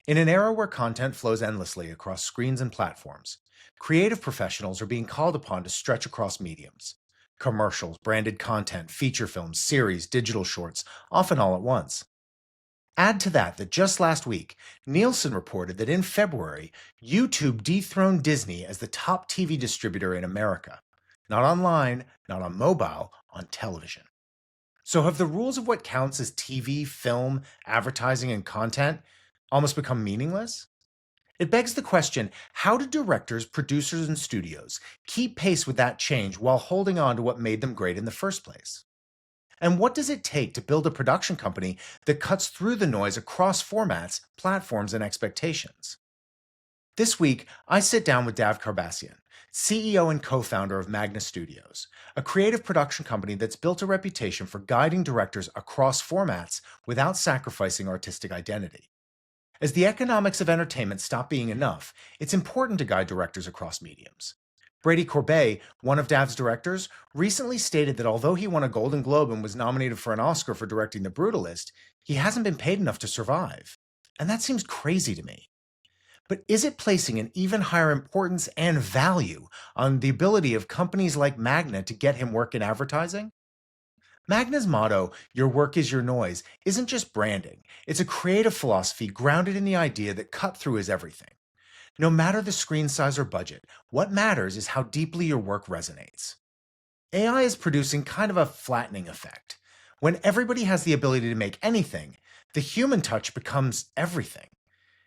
In an era where content flows endlessly across screens and platforms, creative professionals are being called upon to stretch across mediums. Commercials, branded content, feature films, series, digital shorts, often all at once. Add to that just last week, Nielsen reported that in February, YouTube dethroned Disney as the top TV distributor in America. Not online, not on mobile, on television. So have the rules of what counts as TV, film, advertising, and content almost become meaningless? It begs the question, how do directors, producers, and studios keep pace with that change while holding on to what made them great in the first place? And what does it take to build a production company that cuts through the noise across formats, platforms, and expectations? This week, I sit down with Dav Karbassioun, CEO and co-founder of Magna Studios, a creative production company that's built a reputation for guiding directors across formats without sacrificing artistic identity. As the economics of entertainment stop being enough, it's important to guide directors across mediums. Brady Corbet, one of Dav's directors, recently stated that although he won a Golden Globe and was nominated for an Oscar for directing The Brutalist, he hasn't been paid enough to survive. And that seems crazy to me. But is it placing an even higher importance and value on the ability of companies like Magna to get him work in advertising? Magna's motto, "Your work is your noise," isn't just branding. It's a creative philosophy grounded in the idea that cut through is everything. No matter the screen size or budget, what matters is how deeply your work resonates. AI is producing kind of a flattening effect. When everybody has the ability to make anything, the human touch becomes everything.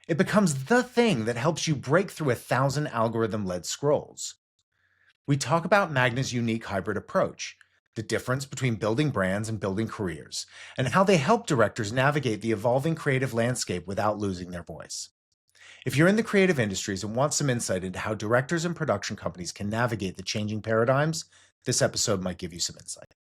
It becomes the thing that helps you break through 1,000 algorithm-led scrolls. We talk about Magna's unique hybrid approach, the difference between building brands and building careers, and how they help directors navigate the evolving creative landscape without losing their voice. If you're in the creative industries and want some insight into how directors and production companies can navigate the changing paradigms, this episode might give you some insight.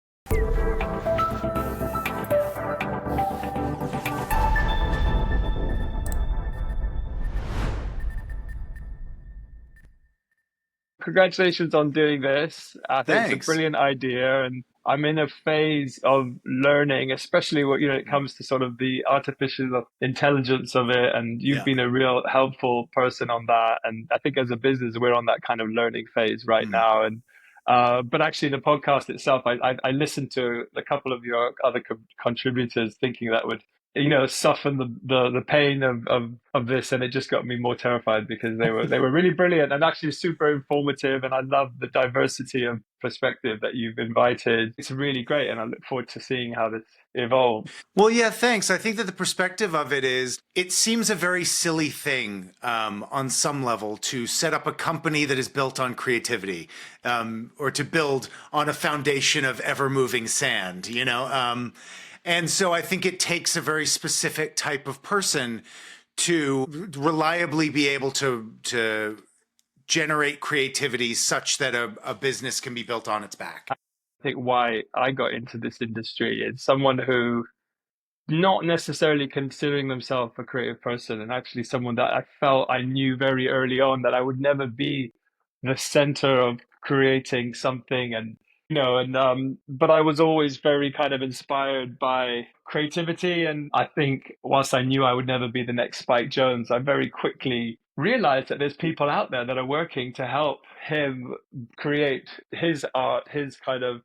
Congratulations on doing this. I think it's a Thanks. brilliant idea, and I'm in a phase of learning, especially when it comes to sort of the artificial intelligence of it. And you've been a real helpful person on that. And I think as a business, we're on that kind of learning phase right now. And but actually, the podcast itself, I listened to a couple of your other contributors, thinking that would soften the pain of this, and it just got me more terrified because they were really brilliant and actually super informative, and I love the diversity of perspective that you've invited. It's really great, and I look forward to seeing how this evolves. Well, yeah, thanks. I think that the perspective of it is, it seems a very silly thing on some level to set up a company that is built on creativity or to build on a foundation of ever-moving sand, And so I think it takes a very specific type of person to reliably be able to generate creativity such that a business can be built on its back. I think why I got into this industry is someone who not necessarily considering themselves a creative person, and actually someone that I felt I knew very early on that I would never be the center of creating something, and but I was always very kind of inspired by creativity. And I think whilst I knew I would never be the next Spike Jonze, I very quickly realized that there's people out there that are working to help him create his art, his kind of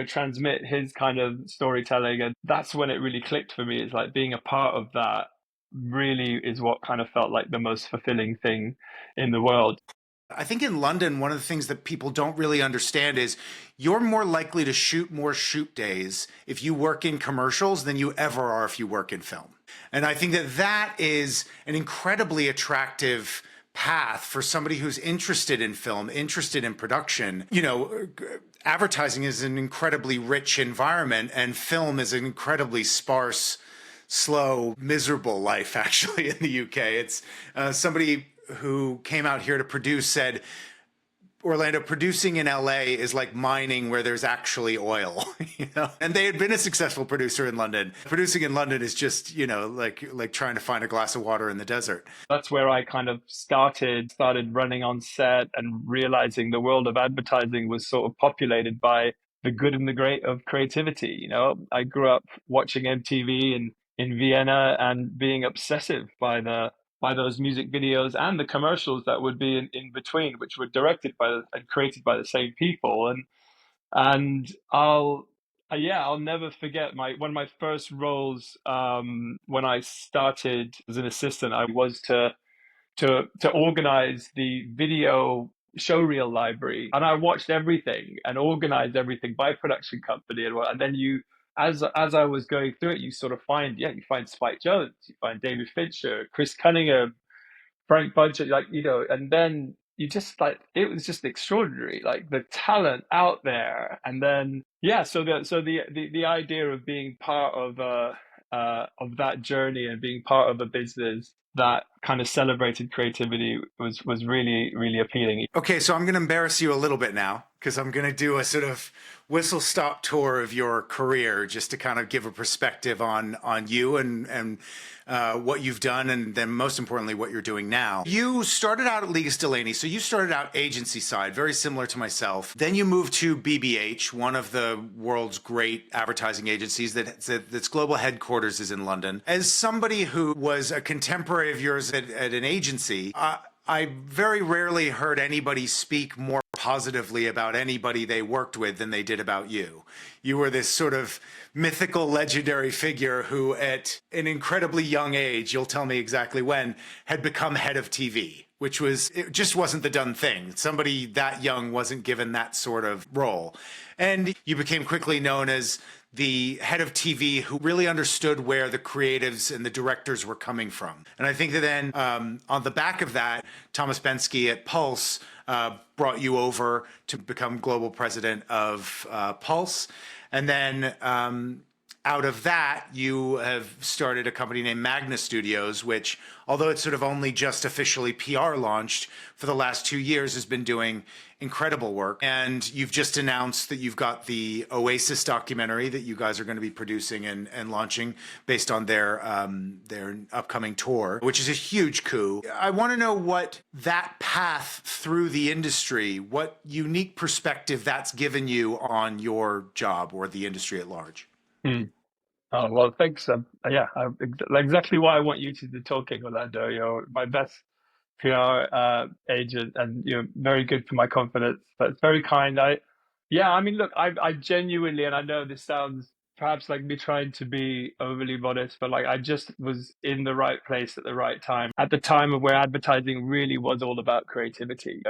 transmit his kind of storytelling. And that's when it really clicked for me. It's like being a part of that really is what kind of felt like the most fulfilling thing in the world. I think in London, one of the things that people don't really understand is you're more likely to shoot more shoot days if you work in commercials than you ever are if you work in film. And I think that that is an incredibly attractive path for somebody who's interested in film, interested in production. Advertising is an incredibly rich environment, and film is an incredibly sparse, slow, miserable life, actually, in the UK. It's somebody who came out here to produce said, Orlando, producing in LA is like mining where there's actually oil, And they had been a successful producer in London. Producing in London is just, like trying to find a glass of water in the desert. That's where I kind of started running on set and realizing the world of advertising was sort of populated by the good and the great of creativity. I grew up watching MTV in Vienna and being obsessive by the by those music videos and the commercials that would be in between, which were directed by and created by the same people. And I'll never forget one of my first roles when I started as an assistant. I was to organize the video showreel library, and I watched everything and organized everything by production company, and then as I was going through it, you sort of you find Spike Jones, you find David Fincher, Chris Cunningham, Frank Buncher, and then you just it was just extraordinary, like the talent out there. And then the idea of being part of that journey and being part of a business that kind of celebrated creativity was really, really appealing. Okay, so I'm going to embarrass you a little bit now because I'm going to do a sort of whistle stop tour of your career just to kind of give a perspective on you and what you've done, and then most importantly what you're doing now. You started out at Legis Delaney, so you started out agency side, very similar to myself. Then you moved to BBH, one of the world's great advertising agencies that's global headquarters is in London. As somebody who was a contemporary of yours at an agency, I very rarely heard anybody speak more positively about anybody they worked with than they did about you. You were this sort of mythical, legendary figure who, at an incredibly young age, you'll tell me exactly when, had become head of TV, it just wasn't the done thing. Somebody that young wasn't given that sort of role. And you became quickly known as the head of TV who really understood where the creatives and the directors were coming from. And I think that then on the back of that, Thomas Bensky at Pulse brought you over to become global president of Pulse. And then out of that, you have started a company named Magna Studios, which, although it's sort of only just officially PR launched for the last 2 years, has been doing incredible work. And you've just announced that you've got the Oasis documentary that you guys are going to be producing and launching based on their upcoming tour, which is a huge coup. I want to know what that path through the industry, what unique perspective that's given you on your job or the industry at large. Hmm. Oh, well, thanks. Exactly why I want you to be talking, Orlando. You're my best PR agent, and you're very good for my confidence. But it's very kind. I mean, look, I genuinely, and I know this sounds perhaps like me trying to be overly modest, but like I just was in the right place at the right time, at the time of where advertising really was all about creativity.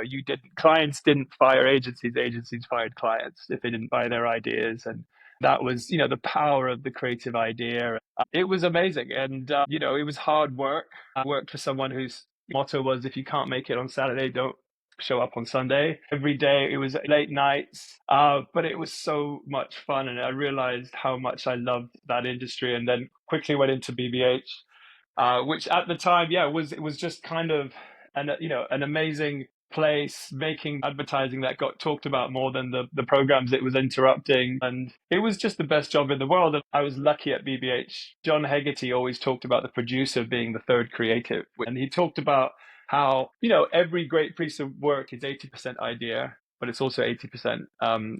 Clients didn't fire agencies, agencies fired clients if they didn't buy their ideas. And that was, the power of the creative idea. It was amazing. And, it was hard work. I worked for someone whose motto was, if you can't make it on Saturday, don't show up on Sunday. Every day it was late nights, but it was so much fun. And I realized how much I loved that industry, and then quickly went into BBH, which at the time, it was just kind of an amazing place, making advertising that got talked about more than the programs it was interrupting. And it was just the best job in the world. And I was lucky at BBH. John Hegarty always talked about the producer being the third creative. And he talked about how, every great piece of work is 80% idea, but it's also 80%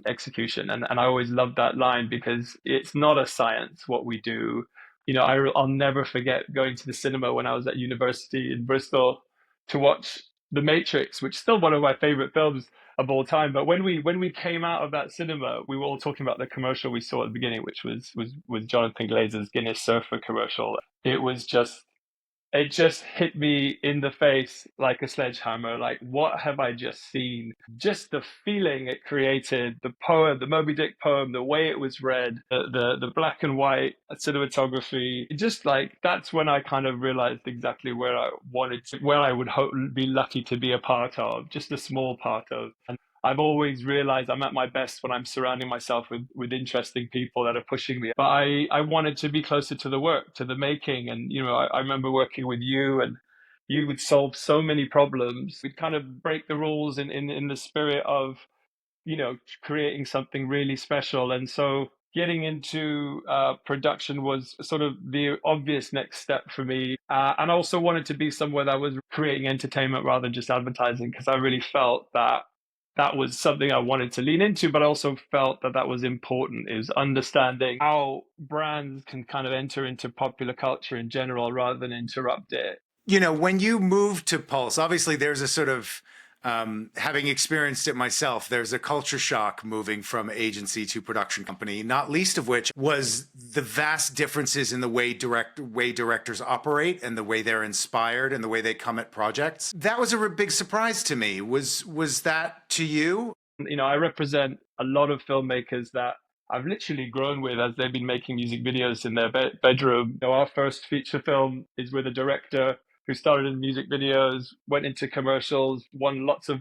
execution. And I always loved that line because it's not a science what we do. I'll never forget going to the cinema when I was at university in Bristol to watch The Matrix, which is still one of my favorite films of all time. But when we came out of that cinema, we were all talking about the commercial we saw at the beginning, which was Jonathan Glazer's Guinness Surfer commercial. It just hit me in the face like a sledgehammer. Like, what have I just seen? Just the feeling it created, the poem, the Moby Dick poem, the way it was read, the black and white cinematography. Just like, that's when I kind of realized exactly where I would be lucky to be a part of, just a small part of. And I've always realized I'm at my best when I'm surrounding myself with interesting people that are pushing me. But I wanted to be closer to the work, to the making. And, I remember working with you, and you would solve so many problems. We'd kind of break the rules in the spirit of, creating something really special. And so getting into production was sort of the obvious next step for me. And I also wanted to be somewhere that was creating entertainment rather than just advertising, because I really felt that was something I wanted to lean into, but I also felt that was important, is understanding how brands can kind of enter into popular culture in general rather than interrupt it. When you move to Pulse, obviously there's a sort of, having experienced it myself, there's a culture shock moving from agency to production company, not least of which was the vast differences in the way directors operate and the way they're inspired and the way they come at projects. That was a big surprise to me. Was that to you? I represent a lot of filmmakers that I've literally grown with as they've been making music videos in their bedroom. Our first feature film is with a director who started in music videos, went into commercials, won lots of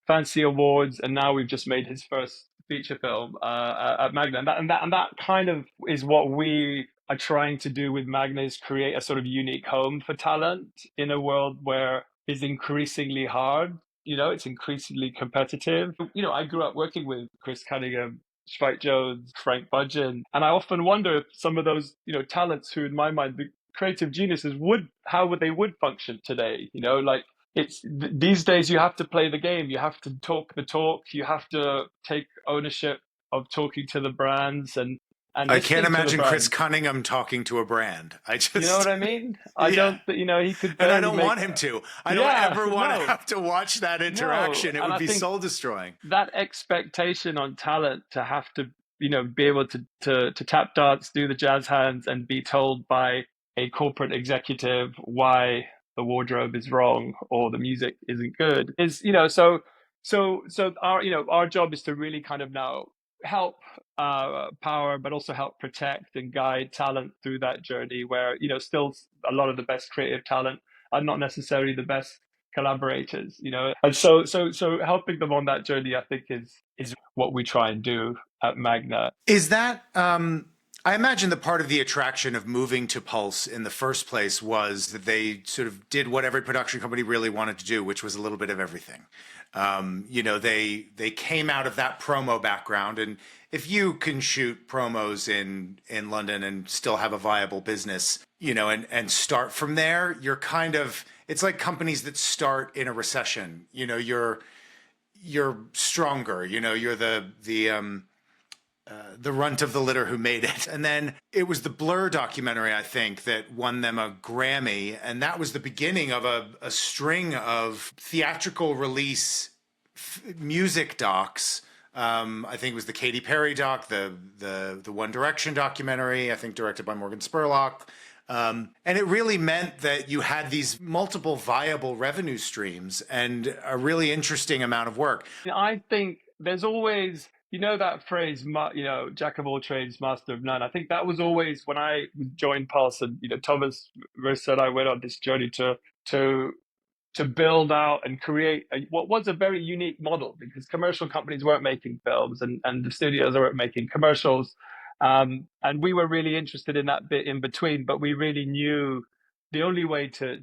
fancy awards, and now we've just made his first feature film at Magna. And that kind of is what we are trying to do with Magna, is create a sort of unique home for talent in a world where it's increasingly hard. It's increasingly competitive. I grew up working with Chris Cunningham, Spike Jones, Frank Budgeon, and I often wonder if some of those, talents who, in my mind, the creative geniuses how they would function today. Like these days you have to play the game, you have to talk the talk, you have to take ownership of talking to the brands and I can't listening to the imagine Chris brands. Cunningham talking to a brand. You know what I mean? I Yeah. don't, he could And I barely don't make. want him to. I don't Yeah, ever want to no, have to watch that no. interaction. It And would I be think soul destroying. that expectation on talent to have to, be able to tap dance, do the jazz hands, and be told by a corporate executive why the wardrobe is wrong or the music isn't good is, so our job is to really kind of now help power, but also help protect and guide talent through that journey where, still a lot of the best creative talent are not necessarily the best collaborators, and so helping them on that journey, I think, is what we try and do at Magna. Is that, I imagine the part of the attraction of moving to Pulse in the first place was that they sort of did what every production company really wanted to do, which was a little bit of everything. They came out of that promo background, and if you can shoot promos in London and still have a viable business, and start from there, you're kind of, it's like companies that start in a recession. You're stronger. You're the runt of the litter who made it. And then it was the Blur documentary, I think, that won them a Grammy. And that was the beginning of a string of theatrical release music docs. I think it was the Katy Perry doc, the One Direction documentary, I think directed by Morgan Spurlock. And it really meant that you had these multiple viable revenue streams and a really interesting amount of work. I think there's always, that phrase, jack of all trades, master of none. I think that was always when I joined Pulse, and Thomas Rose said I went on this journey to to build out and create what was a very unique model, because commercial companies weren't making films, and the studios weren't making commercials. And we were really interested in that bit in between, but we really knew the only way to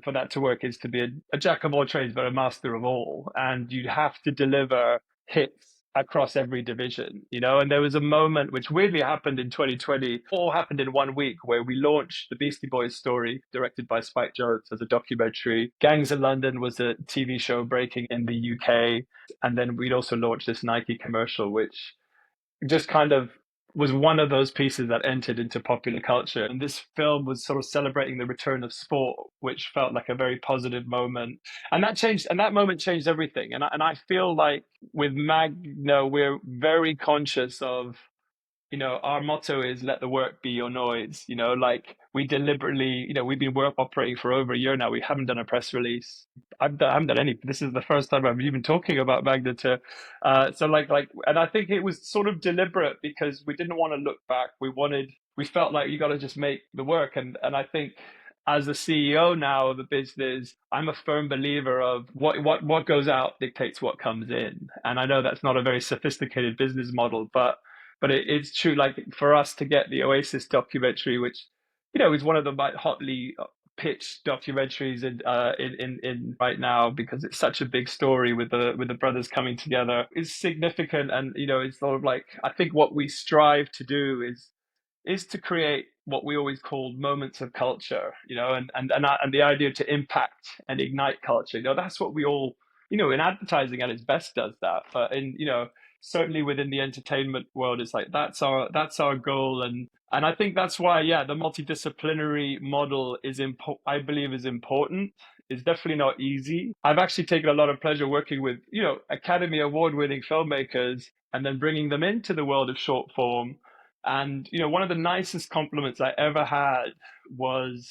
for that to work is to be a jack of all trades, but a master of all. And you have to deliver hits across every division, and there was a moment which weirdly happened in 2020, all happened in 1 week, where we launched the Beastie Boys story, directed by Spike Jones, as a documentary. Gangs of London was a TV show breaking in the UK. And then we'd also launched this Nike commercial, which just kind of was one of those pieces that entered into popular culture. And this film was sort of celebrating the return of sport, which felt like a very positive moment. And that moment changed everything. And I feel like with Magna, we're very conscious of, our motto is let the work be your noise. Like we deliberately, we've been operating for over a year now. We haven't done a press release. I haven't done any. This is the first time I'm even talking about Magna to, so and I think it was sort of deliberate because we didn't want to look back. We felt like you got to just make the work. And I think as the CEO now of the business, I'm a firm believer of what goes out dictates what comes in. And I know that's not a very sophisticated business model, but it's true. Like for us to get the Oasis documentary, which is one of the hotly pitched documentaries in right now, because it's such a big story with the brothers coming together, is significant. And it's sort of like, I think what we strive to do is to create what we always called moments of culture, and the idea to impact and ignite culture. That's what we all, in advertising at its best does that. But in certainly within the entertainment world, it's like that's our goal. And And I think that's why, yeah, the multidisciplinary model I believe is important. It's definitely not easy. I've actually taken a lot of pleasure working with, Academy Award-winning filmmakers and then bringing them into the world of short form. And, one of the nicest compliments I ever had was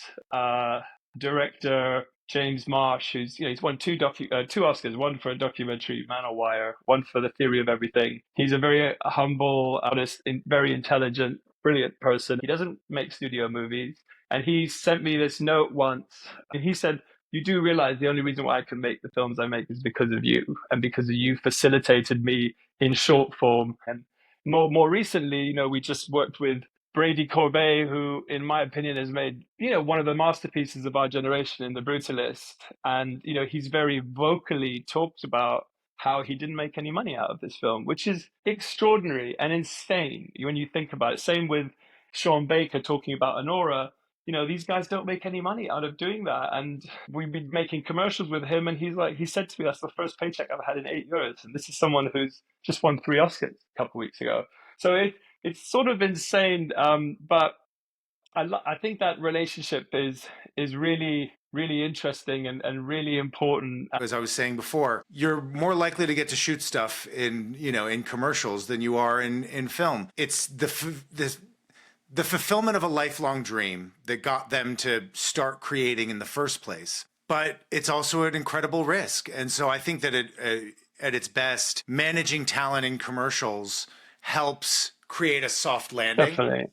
director James Marsh, who's he's won two Oscars, one for a documentary Man on Wire, one for The Theory of Everything. He's a very humble, honest, very intelligent, brilliant person. He doesn't make studio movies, and he sent me this note once, and he said, "You do realize the only reason why I can make the films I make is because of you, and because of you facilitated me in short form." And more recently, we just worked with Brady Corbet, who, in my opinion, has made, one of the masterpieces of our generation in The Brutalist. And, he's very vocally talked about how he didn't make any money out of this film, which is extraordinary and insane when you think about it. Same with Sean Baker talking about Honora. These guys don't make any money out of doing that. And we've been making commercials with him. And he said to me, that's the first paycheck I've had in 8 years. And this is someone who's just won 3 Oscars a couple of weeks ago. So it's sort of insane, but I think that relationship is really really interesting and really important. As I was saying before, you're more likely to get to shoot stuff in commercials than you are in film. It's the fulfillment of a lifelong dream that got them to start creating in the first place. But it's also an incredible risk. And so I think that at its best, managing talent in commercials helps create a soft landing. Definitely.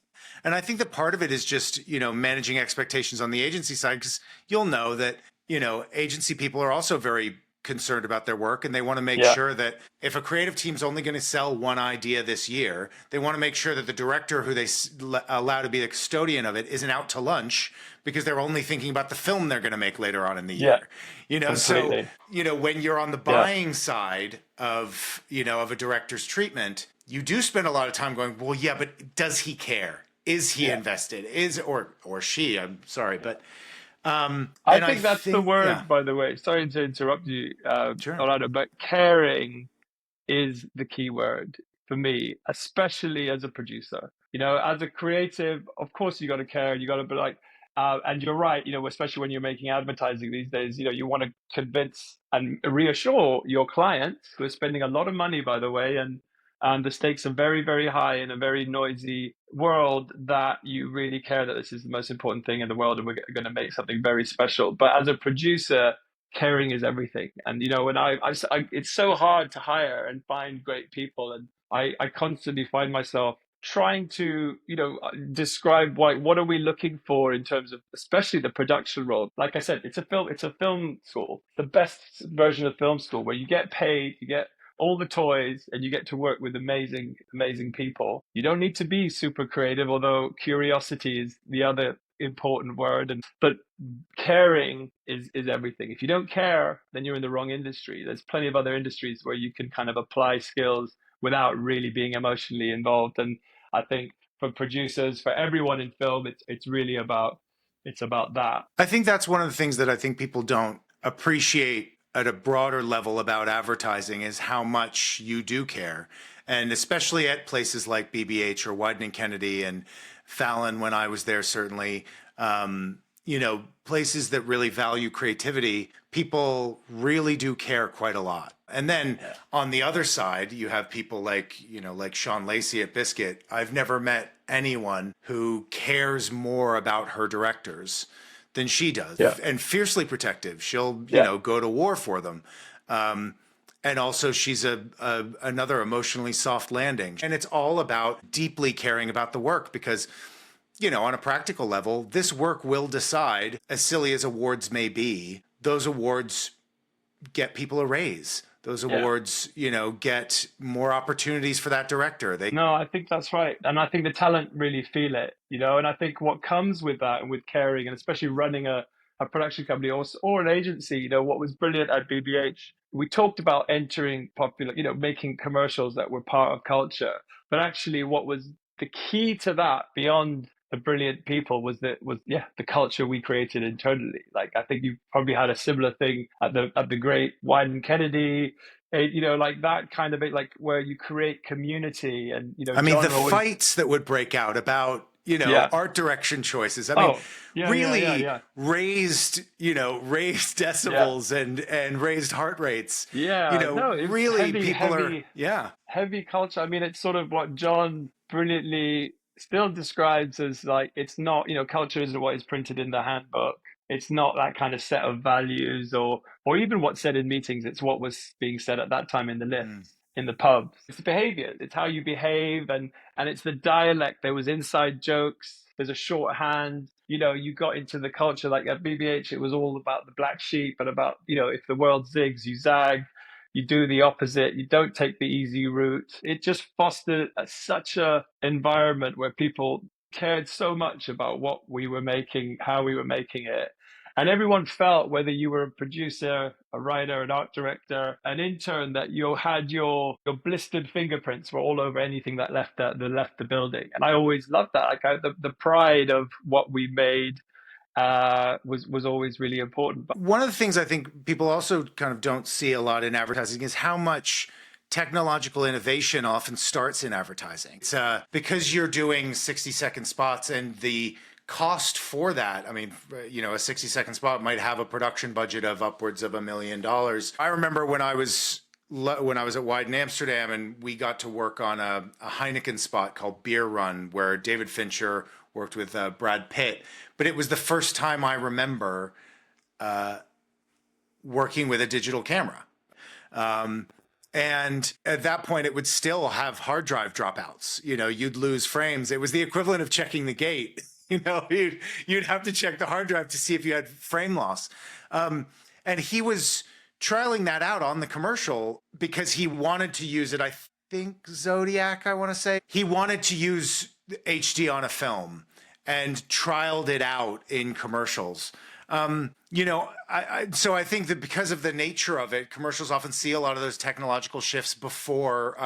And I think that part of it is just, managing expectations on the agency side, because you'll know that, agency people are also very concerned about their work, and they want to make sure that if a creative team's only going to sell one idea this year, they want to make sure that the director who they allow to be the custodian of it isn't out to lunch because they're only thinking about the film they're going to make later on in the year. Completely. So, when you're on the buying side of, of a director's treatment, you do spend a lot of time going, well, yeah, but does he care? Is he invested? Or she? I'm sorry, but I think that's the word. By the way, sorry to interrupt you, Sure. Orlando, but caring is the key word for me, especially as a producer. As a creative, of course you got to care. You got to be like, and you're right. Especially when you're making advertising these days, you want to convince and reassure your clients who are spending a lot of money, by the way, and the stakes are very, very high in a very noisy world, that you really care that this is the most important thing in the world and we're going to make something very special. But as a producer, caring is everything. And, when it's so hard to hire and find great people. And I constantly find myself trying to, describe what are we looking for in terms of, especially the production role. Like I said, it's a film school, the best version of film school, where you get paid, you get all the toys, and you get to work with amazing, amazing people. You don't need to be super creative, although curiosity is the other important word. But caring is everything. If you don't care, then you're in the wrong industry. There's plenty of other industries where you can kind of apply skills without really being emotionally involved. And I think for producers, for everyone in film, it's really about that. I think that's one of the things that I think people don't appreciate at a broader level about advertising, is how much you do care. And especially at places like BBH or Wieden & Kennedy and Fallon, when I was there, certainly, places that really value creativity, people really do care quite a lot. And then on the other side, you have people like Sean Lacey at Biscuit. I've never met anyone who cares more about her directors than she does, and fiercely protective. She'll, go to war for them. And also she's another emotionally soft landing. And it's all about deeply caring about the work, because, on a practical level, this work will decide, as silly as awards may be, those awards get people a raise. Those awards, get more opportunities for that director. No, I think that's right. And I think the talent really feel it, and I think what comes with that and with caring, and especially running a production company or an agency, what was brilliant at BBH, we talked about entering popular, making commercials that were part of culture. But actually what was the key to that, beyond the brilliant people, was the culture we created internally. Like, I think you probably had a similar thing at the great Wieden & Kennedy, like that kind of it, like where you create community. And I mean, the fights that would break out about Yeah. art direction choices. I mean, Oh, yeah, yeah, yeah, really yeah. raised Yeah. decibels and raised heart rates. Yeah. No, it was Really heavy, people are, heavy, yeah. heavy culture. I mean, it's sort of what John brilliantly still describes as like, it's not, culture isn't what is printed in the handbook. It's not that kind of set of values or even what's said in meetings. It's what was being said at that time in the Mm. lifts, in the pubs. It's behavior. It's how you behave and it's the dialect. There was inside jokes. There's a shorthand. You got into the culture like at BBH, it was all about the black sheep and about, if the world zigs, you zag, you do the opposite, you don't take the easy route. It just fostered such a environment where people cared so much about what we were making, how we were making it. And everyone felt, whether you were a producer, a writer, an art director, an intern, that you had your blistered fingerprints were all over anything that left the building. And I always loved that. Like the pride of what we made was always really important. But One of the things I think people also kind of don't see a lot in advertising is how much technological innovation often starts in advertising. It's because you're doing 60-second spots and the cost for that. I mean, a 60-second spot might have a production budget of upwards of $1 million. I remember when I was at Wide in Amsterdam and we got to work on a Heineken spot called Beer Run, where David Fincher worked with Brad Pitt. But it was the first time I remember working with a digital camera. And at that point, it would still have hard drive dropouts. You'd lose frames. It was the equivalent of checking the gate. You'd have to check the hard drive to see if you had frame loss. And he was trialing that out on the commercial because he wanted to use it. I think Zodiac, I want to say. He wanted to use HD on a film and trialed it out in commercials. So I think that because of the nature of it, commercials often see a lot of those technological shifts before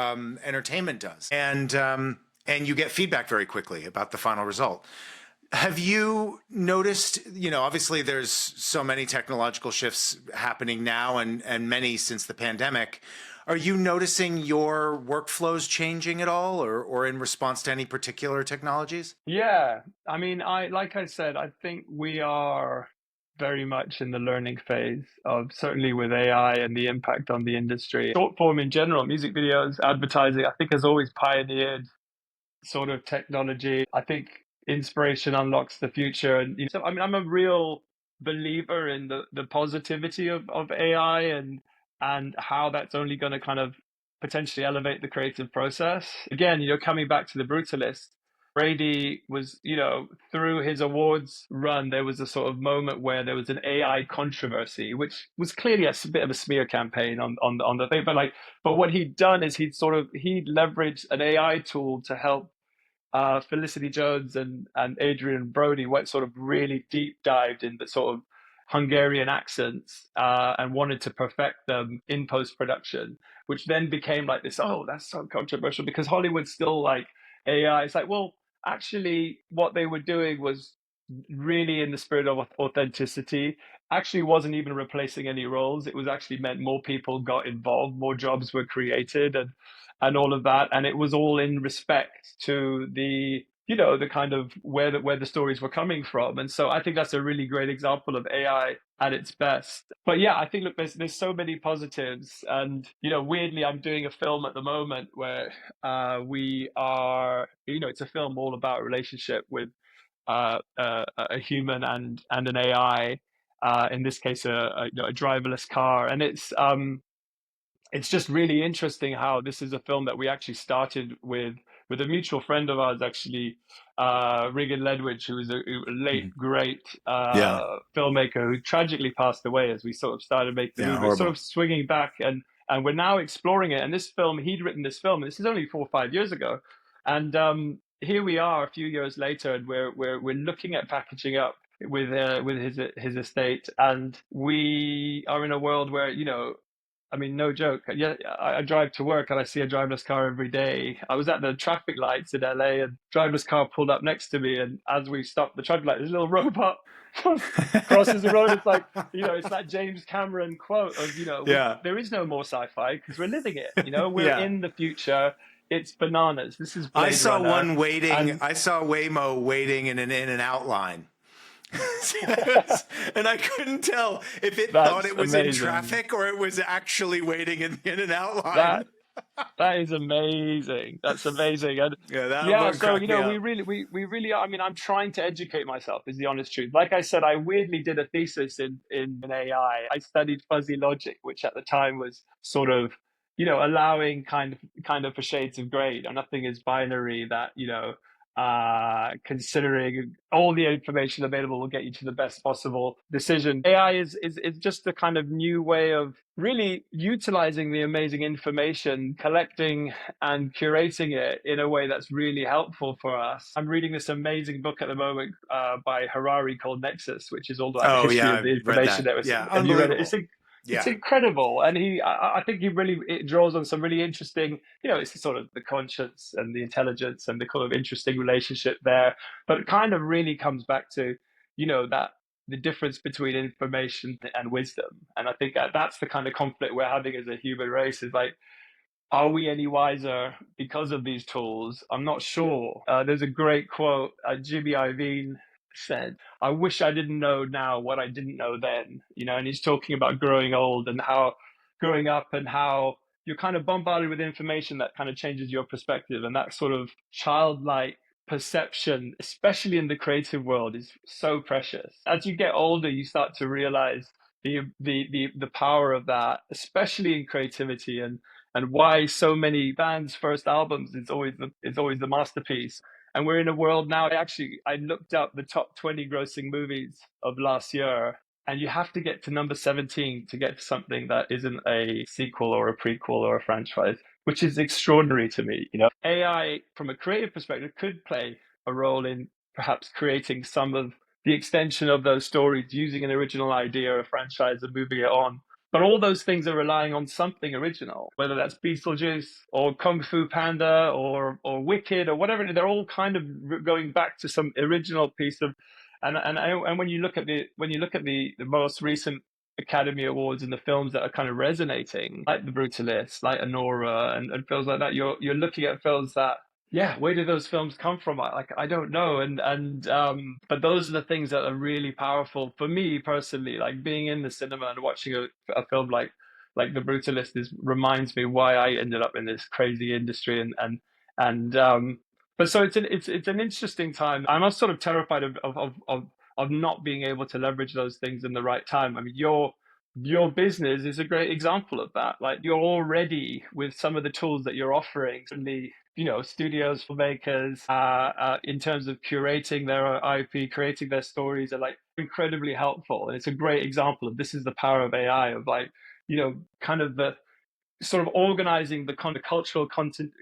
entertainment does, and you get feedback very quickly about the final result. Have you noticed? Obviously, there's so many technological shifts happening now, and many since the pandemic. Are you noticing your workflows changing at all, or in response to any particular technologies? yeah, I mean, like I said, I think we are very much in the learning phase of, certainly with AI and the impact on the industry. Short form in general, music videos, advertising, I think has always pioneered sort of technology. I think inspiration unlocks the future. And so, I mean, I'm a real believer in the positivity of AI and how that's only going to kind of potentially elevate the creative process. Again, coming back to the brutalist, Brady was, through his awards run, there was a sort of moment where there was an AI controversy, which was clearly a bit of a smear campaign on the thing. But what he'd done is he'd leveraged an AI tool to help Felicity Jones and Adrian Brody went sort of really deep dived in the sort of Hungarian accents and wanted to perfect them in post production, which then became like this. Oh, that's so controversial because Hollywood's still like AI. It's like, well, actually, what they were doing was really in the spirit of authenticity. Actually, wasn't even replacing any roles. It was actually meant more people got involved, more jobs were created, and all of that, and it was all in respect to the kind of where the stories were coming from. And so I think that's a really great example of AI at its best. But yeah, I think, look, there's so many positives, and weirdly, I'm doing a film at the moment where we are, it's a film all about relationship with a human and an AI. In this case, a driverless car, and it's just really interesting how this is a film that we actually started with a mutual friend of ours, actually, Regan Ledwidge, who was a late Mhm. great Yeah, filmmaker who tragically passed away as we sort of started making the yeah, movie. It's sort horrible. of swinging back, and we're now exploring it. And this film, he'd written this film. This is only 4 or 5 years ago, and here we are a few years later, and we're looking at packaging up with his estate, and we are in a world where I mean, no joke. Yeah, I drive to work and I see a driverless car every day. I was at the traffic lights in LA and driverless car pulled up next to me. And as we stopped the traffic light, this little robot crosses the road. It's like, it's that James Cameron quote of, Yeah, there is no more sci-fi because we're living it. We're yeah. in the future. it's bananas. This is I Blade saw Runner, one waiting. and I saw Waymo waiting in an in and out line. And I couldn't tell if it thought that's it was in amazing. traffic or it was actually waiting in the in and out line. That That is amazing. That's amazing. And Yeah, that yeah, one so cracked me we up. really we really are. I mean, I'm trying to educate myself is the honest truth. Like I said, I weirdly did a thesis in AI. I studied fuzzy logic, which at the time was sort of, allowing kind of for shades of gray. Nothing is binary that, considering all the information available will get you to the best possible decision. AI is just a kind of new way of really utilizing the amazing information, collecting and curating it in a way that's really helpful for us. I'm reading this amazing book at the moment by Harari called Nexus, which is all about the Oh yeah, history of I the read information that. networks. Yeah, And you read it. unbelievable. It's Yeah. incredible, and I think it draws on some really interesting. It's sort of the conscience and the intelligence and the kind of interesting relationship there, but it kind of really comes back to, that the difference between information and wisdom. And I think that's the kind of conflict we're having as a human race is like, are we any wiser because of these tools? I'm not sure. There's a great quote Jimmy Iovine said, I wish I didn't know now what I didn't know then. And he's talking about growing old and how growing up and how you're kind of bombarded with information that kind of changes your perspective. And that sort of childlike perception, especially in the creative world, is so precious. As you get older, you start to realize the power of that, especially in creativity, and why so many bands' first albums is always the masterpiece. And we're in a world now. I looked up the top 20 grossing movies of last year, and you have to get to number 17 to get to something that isn't a sequel or a prequel or a franchise, which is extraordinary to me. AI from a creative perspective could play a role in perhaps creating some of the extension of those stories using an original idea, a franchise, and moving it on. But all those things are relying on something original, whether that's Beetlejuice or Kung Fu Panda or Wicked or whatever. They're all kind of going back to some original piece of, and when you look at the most recent Academy Awards and the films that are kind of resonating, like The Brutalist, like Anora, and films like that, you're looking at films that, yeah, where do those films come from? I don't know, but those are the things that are really powerful for me personally. Like being in the cinema and watching a film like The Brutalist reminds me why I ended up in this crazy industry, and but so it's an interesting time. I'm sort of terrified of not being able to leverage those things in the right time. I mean, your business is a great example of that. Like you're already with some of the tools that you're offering, certainly, studios, filmmakers, in terms of curating their IP, creating their stories, are like incredibly helpful. And it's a great example of this is the power of AI, of like, kind of the sort of organizing the kind of cultural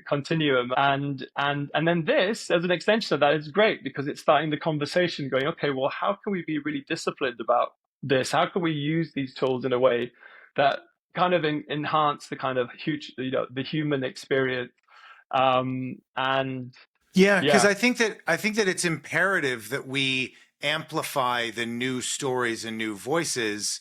continuum, and then this as an extension of that is great because it's starting the conversation going, okay, well, how can we be really disciplined about this? How can we use these tools in a way that kind of enhance the kind of huge, the human experience, and Yeah, because yeah. I think that it's imperative that we amplify the new stories and new voices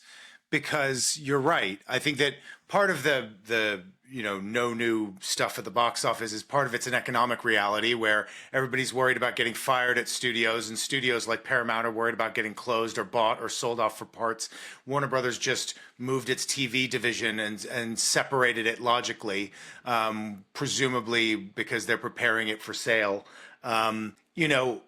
because you're right. I think that part of the no new stuff at the box office is part of it's an economic reality where everybody's worried about getting fired at studios, and studios like Paramount are worried about getting closed or bought or sold off for parts. Warner Brothers just moved its TV division and separated it logically, presumably because they're preparing it for sale. You know,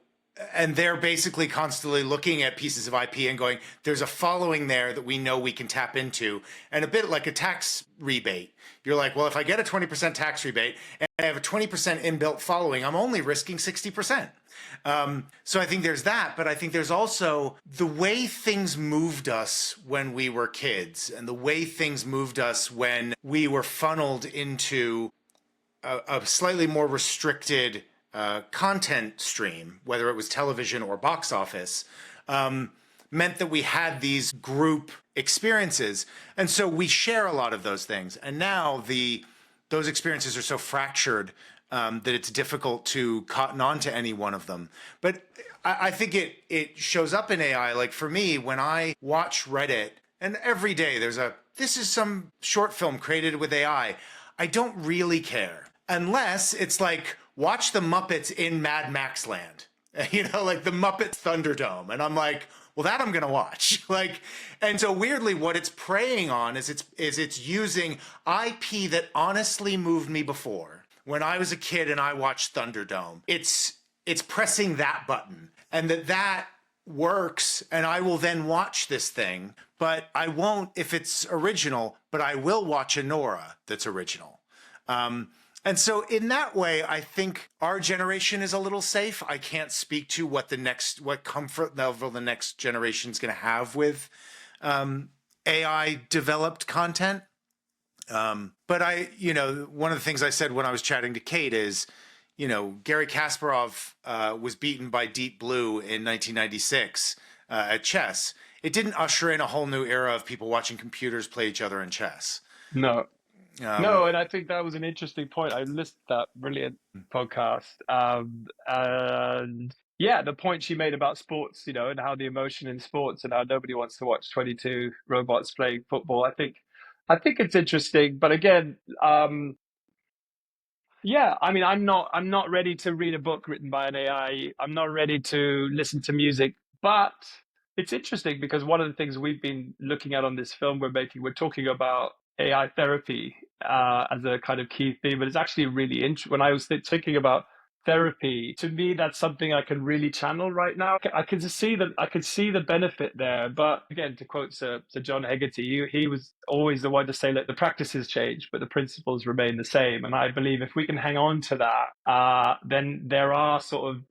and they're basically constantly looking at pieces of IP and going, there's a following there that we know we can tap into. And a bit like a tax rebate. You're like, well, if I get a 20% tax rebate and I have a 20% inbuilt following, I'm only risking 60%. So I think there's that, but I think there's also the way things moved us when we were kids and the way things moved us when we were funneled into a slightly more restricted content stream, whether it was television or box office, meant that we had these group experiences. And so we share a lot of those things. And now those experiences are so fractured that it's difficult to cotton on to any one of them. But I think it shows up in AI. Like for me, when I watch Reddit, and every day this is some short film created with AI, I don't really care. unless it's like watch the Muppets in Mad Max Land, like the Muppets Thunderdome, and I'm like, well, that I'm gonna watch. Like, and so weirdly, what it's preying on is it's using IP that honestly moved me before when I was a kid and I watched Thunderdome. It's pressing that button, and that works, and I will then watch this thing, but I won't if it's original, but I will watch a Nora that's original. And so in that way, I think our generation is a little safe. I can't speak to what comfort level the next generation is going to have with AI developed content. But one of the things I said when I was chatting to Kate is, Garry Kasparov was beaten by Deep Blue in 1996 at chess. It didn't usher in a whole new era of people watching computers play each other in chess. No. No, and I think that was an interesting point. I listened to that brilliant podcast. And yeah, the point she made about sports, and how the emotion in sports and how nobody wants to watch 22 robots playing football. I think it's interesting. But again, yeah, I mean, I'm not ready to read a book written by an AI. I'm not ready to listen to music, but it's interesting because one of the things we've been looking at on this film we're making, we're talking about AI therapy as a kind of key theme, but it's actually really interesting. When I was thinking about therapy, to me, that's something I can really channel right now. I can see the benefit there. But again, to quote Sir John Hegarty, he was always the one to say, look, the practices change, but the principles remain the same. And I believe if we can hang on to that, then there are sort of,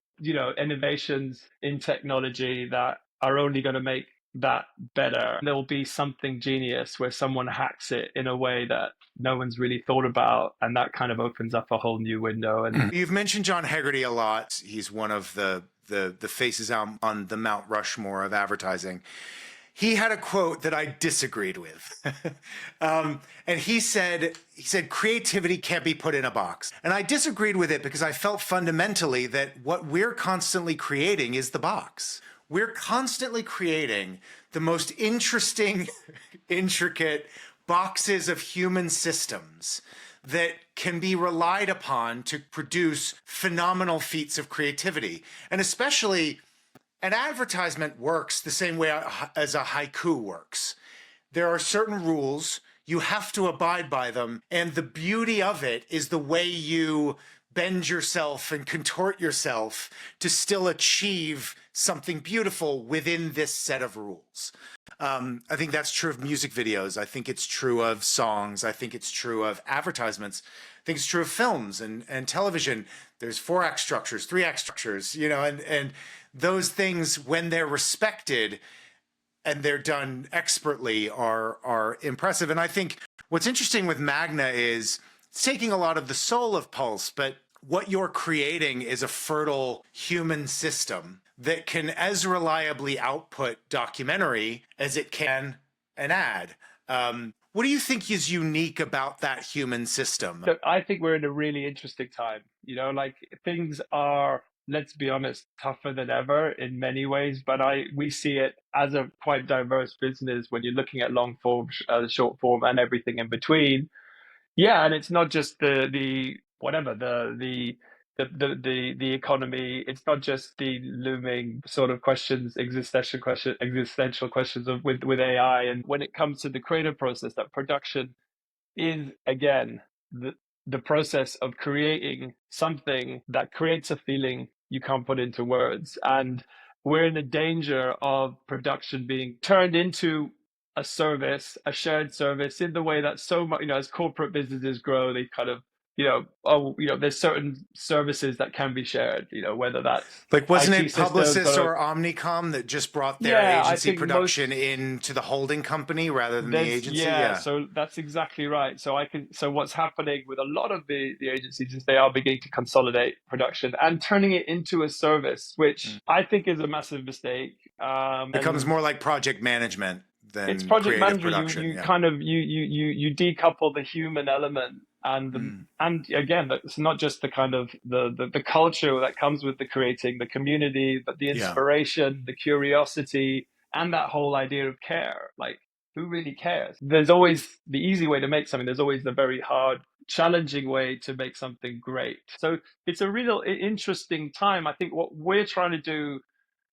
innovations in technology that are only going to make that better. There will be something genius where someone hacks it in a way that no one's really thought about, and that kind of opens up a whole new window. And you've mentioned John Hegarty a lot. He's one of the faces on the Mount Rushmore of advertising. He had a quote that I disagreed with. And he said, creativity can't be put in a box. And I disagreed with it because I felt fundamentally that what we're constantly creating is the box. We're constantly creating the most interesting, intricate boxes of human systems that can be relied upon to produce phenomenal feats of creativity. And especially, an advertisement works the same way as a haiku works. There are certain rules, you have to abide by them, and the beauty of it is the way you bend yourself and contort yourself to still achieve something beautiful within this set of rules. I think that's true of music videos. I think it's true of songs. I think it's true of advertisements. I think it's true of films and television. There's 4-act structures, 3-act structures, and those things, when they're respected and they're done expertly, are impressive. And I think what's interesting with Magna is it's taking a lot of the soul of Pulse, but what you're creating is a fertile human system that can as reliably output documentary as it can an ad. What do you think is unique about that human system? Look, I think we're in a really interesting time. Like things are, let's be honest, tougher than ever in many ways. But we see it as a quite diverse business when you're looking at long form, short form, and everything in between. Yeah, and it's not just the whatever the economy. It's not just the looming sort of existential questions with AI. And when it comes to the creative process, that production is again the process of creating something that creates a feeling you can't put into words. And we're in the danger of production being turned into a service, a shared service, in the way that so much, as corporate businesses grow, they kind of, there's certain services that can be shared, whether that's like, wasn't IT it Publicis or Omnicom that just brought their agency production into the holding company rather than the agency? Yeah, so that's exactly right. So what's happening with a lot of the agencies is they are beginning to consolidate production and turning it into a service, which I think is a massive mistake. Becomes more like project management. It's project management. Production, you kind of you decouple the human element, and again, it's not just the kind of the culture that comes with the creating, the community, but the inspiration, the curiosity, and that whole idea of care. Like who really cares? There's always the easy way to make something. There's always the very hard, challenging way to make something great. So it's a real interesting time. I think what we're trying to do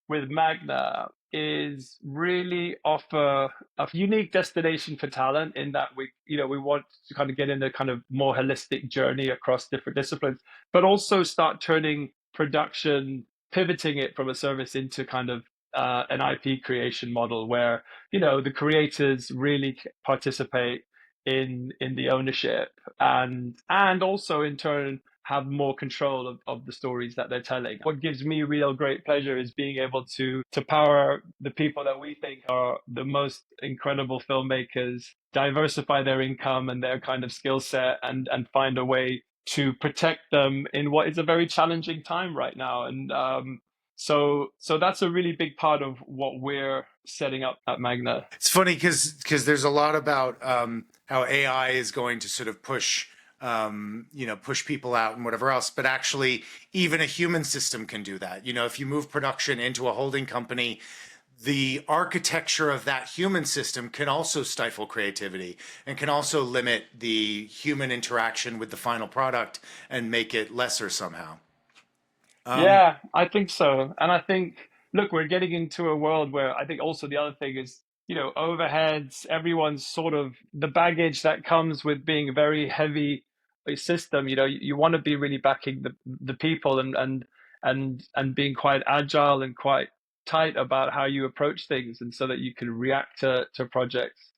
with Magna is really offer a unique destination for talent in that we want to kind of get in a kind of more holistic journey across different disciplines, but also start turning production, pivoting it from a service into kind of an IP creation model where, the creators really participate in the ownership and also in turn have more control of the stories that they're telling. What gives me real great pleasure is being able to power the people that we think are the most incredible filmmakers, diversify their income and their kind of skill set, and find a way to protect them in what is a very challenging time right now. And so that's a really big part of what we're setting up at Magna. It's funny because there's a lot about how AI is going to sort of push push people out and whatever else. But actually, even a human system can do that. If you move production into a holding company, the architecture of that human system can also stifle creativity and can also limit the human interaction with the final product and make it lesser somehow. Yeah, I think so. And I think, look, we're getting into a world where I think also the other thing is, overheads, everyone's sort of the baggage that comes with being a very heavy system. You want to be really backing the people and being quite agile and quite tight about how you approach things, and so that you can react to projects.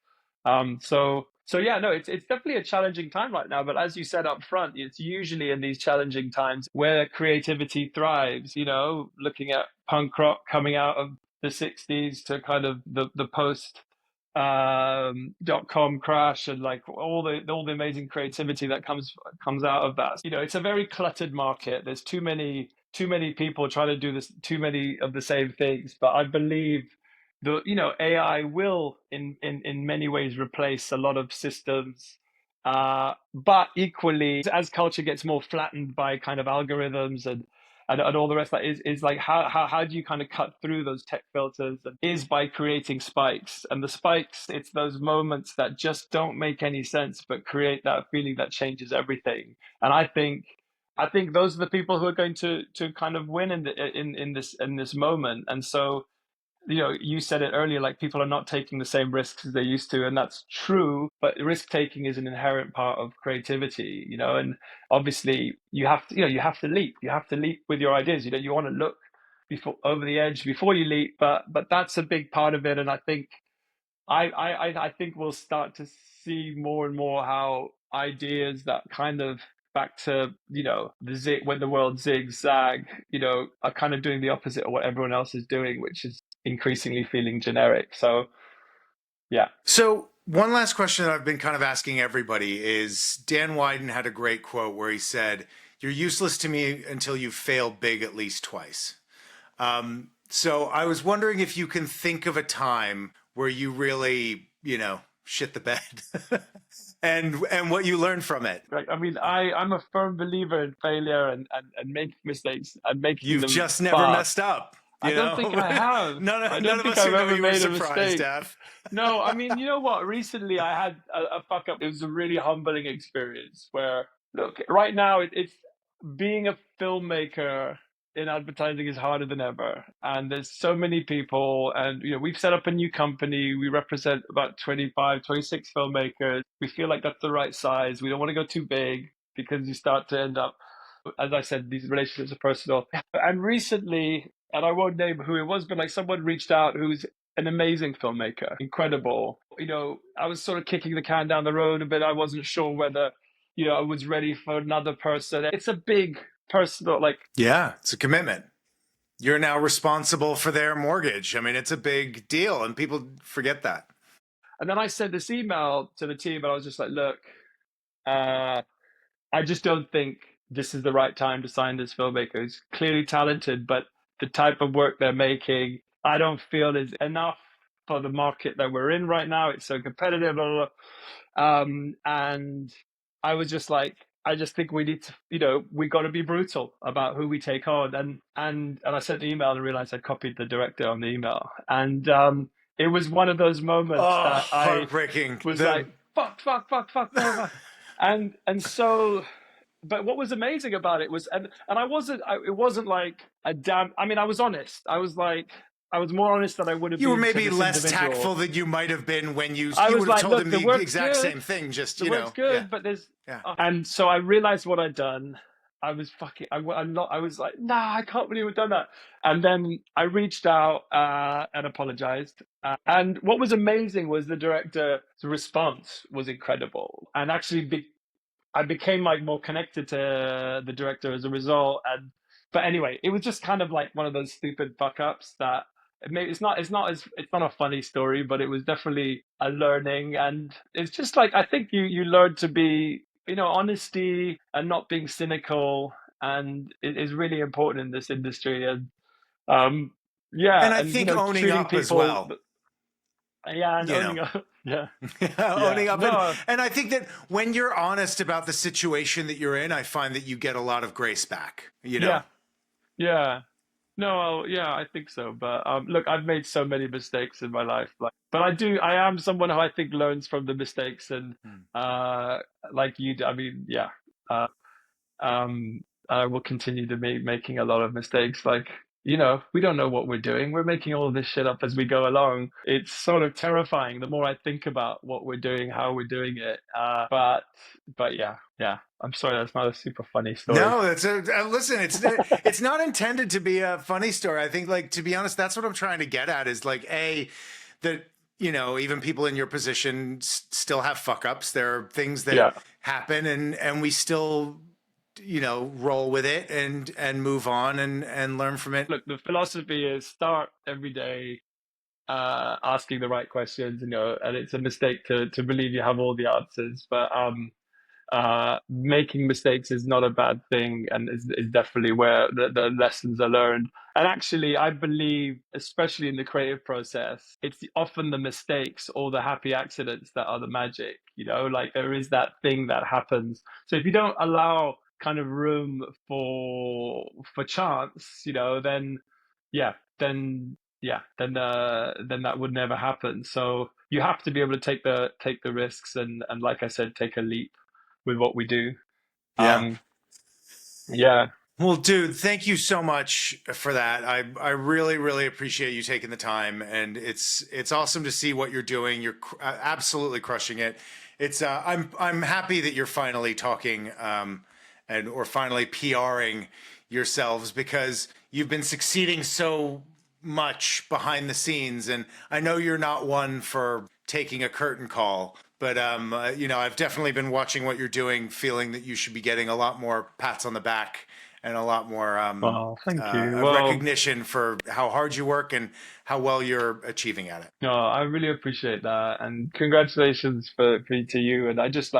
So yeah, no, it's definitely a challenging time right now. But as you said up front, it's usually in these challenging times where creativity thrives. Looking at punk rock coming out of the '60s to kind of the post .com crash, and like all the amazing creativity that comes out of that. It's a very cluttered market. There's too many people trying to do this, too many of the same things. But I believe AI will in many ways replace a lot of systems, but equally, as culture gets more flattened by kind of algorithms and all the rest, that is like how do you kind of cut through those tech filters, and is by creating spikes. And the spikes, it's those moments that just don't make any sense but create that feeling that changes everything. And I think those are the people who are going to kind of win in this moment. And so, you said it earlier, like people are not taking the same risks as they used to, and that's true. But risk taking is an inherent part of creativity, and obviously you have to leap. You have to leap with your ideas. You want to look before over the edge before you leap, but that's a big part of it. And I think I think we'll start to see more and more how ideas that kind of back to the zig when the world zigzag, are kind of doing the opposite of what everyone else is doing, which is increasingly feeling generic. So yeah. So one last question that I've been kind of asking everybody is Dan Wyden had a great quote where he said, "You're useless to me until you fail big at least twice." So I was wondering if you can think of a time where you really, shit the bed and what you learned from it. Right. I mean, I'm a firm believer in failure and making mistakes and making You've them just never fast. messed up. I don't think I have. None of us who know you were surprised, Dav. No, I mean, you know what? Recently, I had a fuck up. It was a really humbling experience where, look, right now, it's being a filmmaker in advertising is harder than ever. And there's so many people. And, we've set up a new company. We represent about 25, 26 filmmakers. We feel like that's the right size. We don't want to go too big because you start to end up, as I said, these relationships are personal. And recently, and I won't name who it was, but like someone reached out who's an amazing filmmaker, incredible. I was sort of kicking the can down the road a bit. I wasn't sure whether, I was ready for another person. It's a big personal, yeah, it's a commitment. You're now responsible for their mortgage. I mean, it's a big deal, and people forget that. And then I sent this email to the team, and I was just like, look, I just don't think this is the right time to sign this filmmaker. He's clearly talented, but the type of work they're making, I don't feel is enough for the market that we're in right now. It's so competitive, blah, blah, blah. And I was just like, I just think we need to, we got to be brutal about who we take on. And I sent the email and realized I copied the director on the email. And it was one of those moments Oh, that I heartbreaking. was like, fuck, fuck, fuck, fuck, no, fuck. And so, but what was amazing about it was, and it wasn't like a damn, I mean, I was honest. I was like, I was more honest than I would have You were been to maybe this less individual. tactful than you might have been when you I was would have like, told look, him the the work's exact good. same thing, just, The work's good, yeah. but there's, Yeah. and so I realized what I'd done. I was fucking, I'm not, I was like, nah, I can't believe I've done that. And then I reached out and apologized. And what was amazing was the director's response was incredible. And actually, I became like more connected to the director as a result. And but anyway, it was just kind of like one of those stupid fuck ups that maybe it's not a funny story, but it was definitely a learning. And it's just like I think you learn to be, honesty and not being cynical, and it is really important in this industry. And yeah, And I and think owning treating up as people, well, yeah, and you know. owning up, yeah, yeah, Owning up. no, And I think that when you're honest about the situation that you're in, I find that you get a lot of grace back, yeah, yeah. No, yeah, I think so. But look, I've made so many mistakes in my life. But I am someone who I think learns from the mistakes, and Hmm. uh, like you, I mean, yeah, uh, um, I will continue to be making a lot of mistakes. Like, we don't know what we're doing. We're making all of this shit up as we go along. It's sort of terrifying the more I think about what we're doing, how we're doing it. But yeah, yeah. I'm sorry, that's not a super funny story. No, listen. It's not intended to be a funny story. I think, like, to be honest, that's what I'm trying to get at. Is like that even people in your position still have fuck ups. There are things that Yeah. happen, and we still roll with it and move on and learn from it. Look, the philosophy is start every day asking the right questions, and it's a mistake to believe you have all the answers. But making mistakes is not a bad thing, and is definitely where the lessons are learned. And actually, I believe, especially in the creative process, it's often the mistakes or the happy accidents that are the magic. Like there is that thing that happens. So if you don't allow kind of room for chance, then yeah, then that would never happen. So you have to be able to take the risks, and like I said, take a leap with what we do. Yeah. Yeah, Well, dude, thank you so much for that. I really really appreciate you taking the time, and it's awesome to see what you're doing. You're absolutely crushing it. It's I'm happy that you're finally talking or finally PRing yourselves, because you've been succeeding so much behind the scenes, and I know you're not one for taking a curtain call. But I've definitely been watching what you're doing, feeling that you should be getting a lot more pats on the back and a lot more well, thank you. Well, recognition for how hard you work and how well you're achieving at it. no, I really appreciate that, and congratulations to you. And I'm just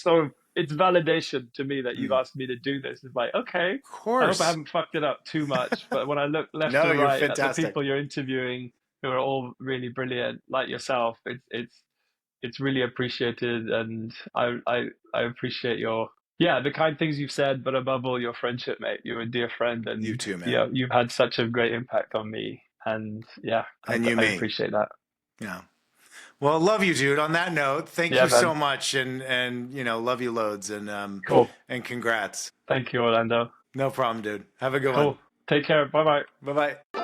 sort of, it's validation to me that you've Mm. asked me to do this. It's like, okay, Of I hope I course. haven't fucked it up too much. But when I look left No, and you're right at the fantastic. people you're interviewing, who are all really brilliant, like yourself, it's really appreciated. And I appreciate the kind things you've said, but above all, your friendship, mate. You're a dear friend, You and too, man. yeah, you've had such a great impact on me. And yeah, And you I me. appreciate that. Yeah. Well, love you, dude. On that note, thank Yeah, you so man. much, and love you loads, Cool. and congrats. Thank you, Orlando. No problem, dude. Have a good one. Cool. Take care. Bye bye. Bye bye.